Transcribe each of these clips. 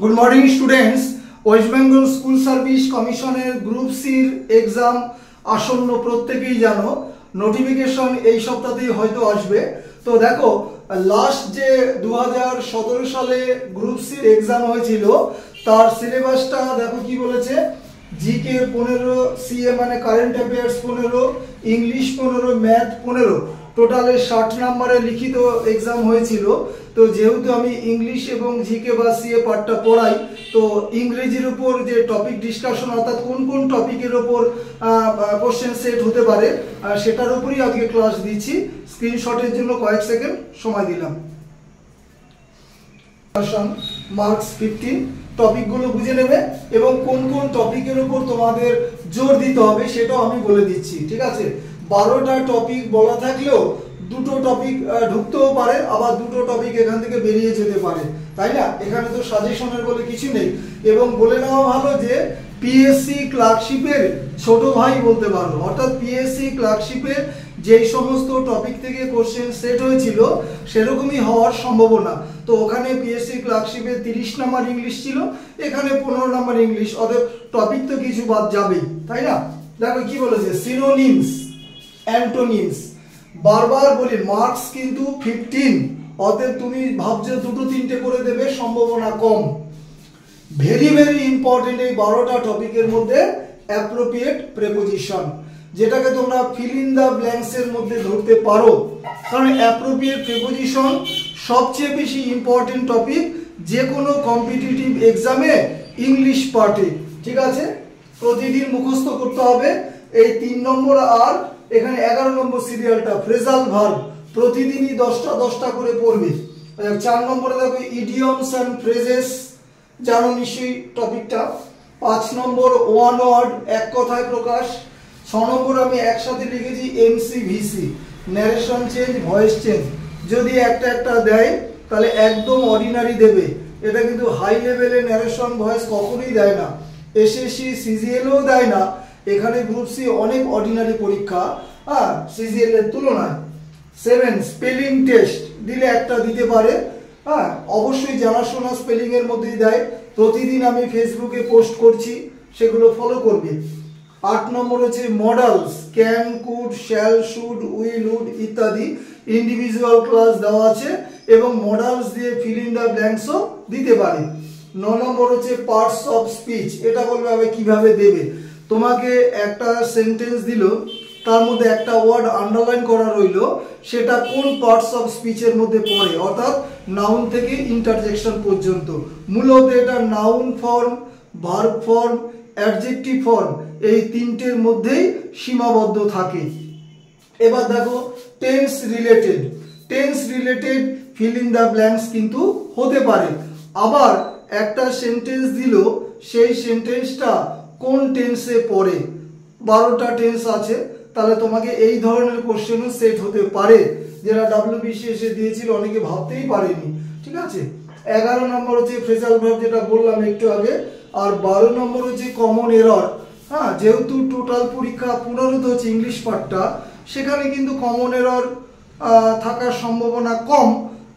Good morning students. West Bengal school service कमिशनेर group सिर exam आसन्न प्रत्येकेई जानो नोटिफिकेशन এই সপ্তাহেই হয়তো আসবে। তো দেখো লাস্ট যে 2017 সালে গ্রুপ সির এক্সাম হয়েছিল তার সিলেবাসটা দেখো কি বলেছে। জিকে 15, সিএ মানে কারেন্ট অ্যাফেয়ার্স 15, ইংলিশ 15, ম্যাথ 15, টোটালে 60 নম্বরে লিখিত এক্সাম হয়েছিল। তো যেহেতু আমি ইংলিশ এবং জিকে বা সিএ পার্টটা পড়াই, তো ইংরেজির উপর যে টপিক ডিসকাশন অর্থাৎ কোন কোন টপিকের উপর কোশ্চেন সেট হতে পারে সেটার উপরই আজকে ক্লাস দিচ্ছি। স্ক্রিনশটের জন্য কয়েক সেকেন্ড সময় দিলাম। মার্কস 15 টপিকগুলো বুঝে নেবে এবং কোন কোন টপিকের উপর তোমাদের জোর দিতে হবে সেটাও আমি বলে দিচ্ছি, ঠিক আছে। 12টা টপিক বলা থাকলেও দুটো টপিক ঢুকতেও পারে, আবার দুটো টপিক এখান থেকে বেরিয়ে যেতে পারে, তাই না। এখানে তো সাজেশনের বলে কিছু নেই। এবং বলে নেওয়া ভালো যে পিএসসি ক্লার্কশিপের ছোট ভাই বলতে পারো, অর্থাৎ পিএসসি ক্লার্কশিপের যেই সমস্ত টপিক থেকে কোশ্চেন সেট হয়েছিল সেরকমই হওয়ার সম্ভাবনা। তো ওখানে পিএসসি ক্লার্কশিপে 30 নম্বর ইংলিশ ছিল, এখানে 15 নম্বর ইংলিশ, অতএব টপিক তো কিছু বাদ যাবেই, তাই না। দেখো কি বলেছে, সিনোনিমস, অ্যান্টোনিমস। বারবার বলি মার্কস কিন্তু 15, অতএব তুমি ভাবছো দুটো তিনটে করে দেবে, সম্ভাবনা কম। ভেরি ভেরি ইম্পর্টেন্ট এই 12টা টপিকের মধ্যে অ্যাপ্রোপ্রিয়েট প্রেপোজিশন, যেটাকে তোমরা ফিল ইন দ্য ব্ল্যাঙ্কস এর মধ্যে ধরতে পারো, কারণ অ্যাপ্রোপ্রিয়েট প্রেপোজিশন সবচেয়ে বেশি ইম্পর্টেন্ট টপিক যে কোনো কম্পিটিটিভ এক্সামে ইংলিশ পার্টে, ঠিক আছে। প্রতিদিন মুখস্থ করতে হবে এই 3 নম্বর আর এখানে 11 নম্বর সিরিয়ালটা ফ্রেজাল ভার্ব, প্রতিদিনই 10টা করে পড়বে। 4 নম্বরে দেখো ইডিয়মস অ্যান্ড ফ্রেজেস, জানো নিশ্চয়ই টপিকটা। 5 নম্বর ওয়ান ওয়ার্ড, এক কথায় প্রকাশ। 6 নম্বর আমি একসাথে লিখেছি এমসিভিসি, ন্যারেশন চেঞ্জ, ভয়েস চেঞ্জ। যদি একটা দেয় তাহলে একদম অর্ডিনারি দেবে, এটা কিন্তু হাই লেভেলে ন্যারেশন ভয়েস কখনোই দেয় না, এসএসসি সিজিএলও দেয় না। এখানে গ্রুপ সি অনেক অর্ডিনারি পরীক্ষা সিজিএল এর তুলনায়। 7 স্পেলিং টেস্ট দিলে একটা দিতে পারে, অবশ্যই জানাশোনা স্পেলিং এর মধ্যেই দেয়। প্রতিদিন আমি ফেসবুকে পোস্ট করছি, সেগুলো ফলো করবে। 8 নম্বর হচ্ছে modals, can, could, shall, should, will, would ইত্যাদি ইন্ডিভিজুয়াল ক্লাস দেওয়া আছে এবং মডেলস দিয়ে ফিল ইন দ্য ব্ল্যাঙ্কসও দিতে পারে। 9 নম্বর হচ্ছে পার্টস অফ স্পিচ, এটা বলবে আমি কিভাবে দেবে। তোমাকে একটা সেন্টেন্স দিল, তার মধ্যে একটা ওয়ার্ড আন্ডারলাইন করা রইল, সেটা কোন পার্টস অফ স্পিচের মধ্যে পড়ে, অর্থাৎ নাউন থেকে ইন্টারজেকশন পর্যন্ত। মূলত এটা noun form, verb form, adjective form, এই তিনটের মধ্যেই সীমাবদ্ধ থাকে। এবার দেখো tense related fill in the blanks কিন্তু হতে পারে। আবার একটা সেন্টেন্স দিল, সেই সেন্টেন্সটা কোন টেন্সে পড়ে, 12টা টেন্স আছে, তাহলে তোমাকে এই ধরনের কোশ্চেনও সেট হতে পারে, যেটা WBCS এ দিয়েছিল, অনেকে ভাবতেই পারেনি, ঠিক আছে। 11 নম্বর হচ্ছে ফ্রেজাল ভার্ব, যেটা বললাম একটু আগে। আর 12 নম্বর হচ্ছে কমন এরর। যেহেতু টোটাল পরীক্ষা 15 হচ্ছে ইংলিশ পার্টটা, সেখানে কিন্তু কমন এরর থাকার সম্ভাবনা কম,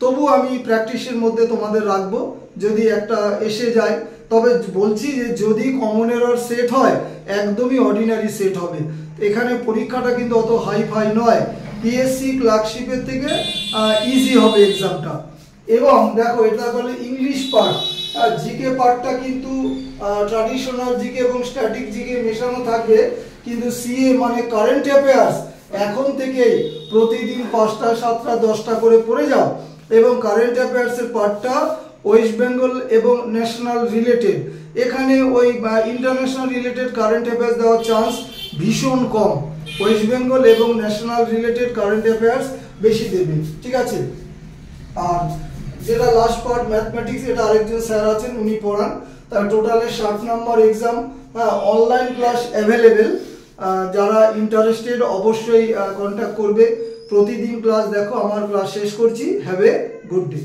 তবু আমি প্র্যাকটিসের মধ্যে তোমাদের রাখবো যদি একটা এসে যায়। তবে বলছি যে যদি কমন এরর সেট হয় একদমই অর্ডিনারি সেট হবে, এখানে পরীক্ষাটা কিন্তু অত হাই ফাই নয়, পিএসসি ক্লার্কশিপের থেকে ইজি হবে এক্সামটা। এবং দেখো এটা বলে ইংলিশ পার্ট, জিকে পার্টটা কিন্তু ট্র্যাডিশনাল জিকে এবং স্ট্যাটিক জিকে মেশানো থাকবে, কিন্তু সিএ মানে কারেন্ট অ্যাফেয়ার্স এখন থেকেই প্রতিদিন 5টা 7টা 10টা করে পড়ে যাও। এবং কারেন্ট অ্যাফেয়ার্সের পার্টটা ওয়েস্ট বেঙ্গল এবং ন্যাশনাল রিলেটেড, এখানে ওই ইন্টারন্যাশনাল রিলেটেড কারেন্ট অ্যাফেয়ার্স দেওয়ার চান্স ভীষণ কম, ওয়েস্ট বেঙ্গল এবং ন্যাশনাল রিলেটেড কারেন্ট অ্যাফেয়ার্স বেশি দেবে, ঠিক আছে। আর যেটা লাস্ট পার্ট ম্যাথমেটিক্স, এটা আরেকজন স্যার আছেন, উনি পড়ান। তার টোটালে 60 নম্বর এক্সাম, অনলাইন ক্লাস অ্যাভেলেবেল। যারা ইন্টারেস্টেড অবশ্যই কন্ট্যাক্ট করবে। প্রতিদিন ক্লাস দেখো, আমার ক্লাস শেষ করছি। Have a good day.